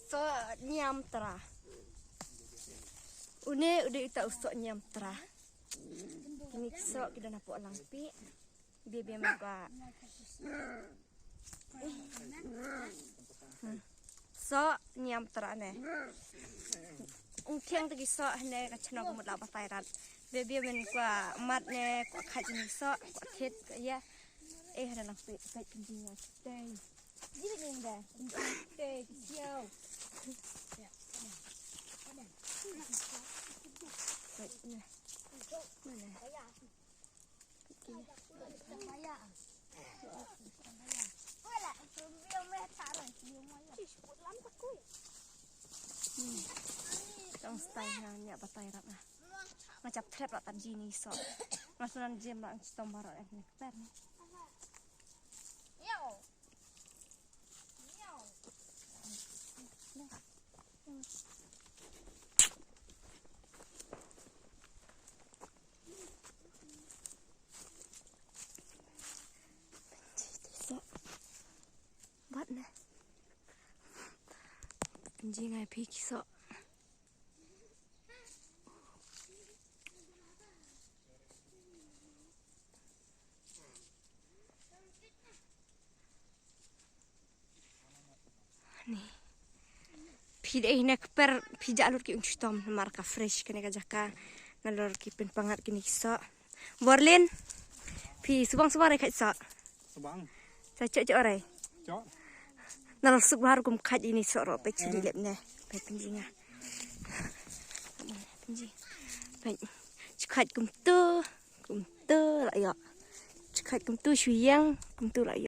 So nyam tra. Udah kita usok nyam tra. Ini so kita napok lampi. Biar mereka. So nyam tra ne. Ungkeng tadi so ne kacana kumut lapa tayran. Biar mereka mat ne kok kaji so kok kit ya. Ada lampi baik kendinya. Stay. Jadi ni dah. Stay siau. Baik ni. Mana? Tong style nya batai rat nah. Macam trap rat tan jini so. Masunan jem rat stombar rat ni per ni. Buat na. Penjing ai pi kisok. Ni. Pi deh nak per pi jalur ki unstom marka fresh kene ka jaka nalor ki pen pangat kini kisok. Borlin. Pi subang-subang rek kisok. Subang. Sa cok ore. Cok. Nal subhar kum khat ini soro pe chidi lepne pe penjinga. Penjing. Pe khat kum tu la ya. Khat kum tu shuyang kum tu la ya.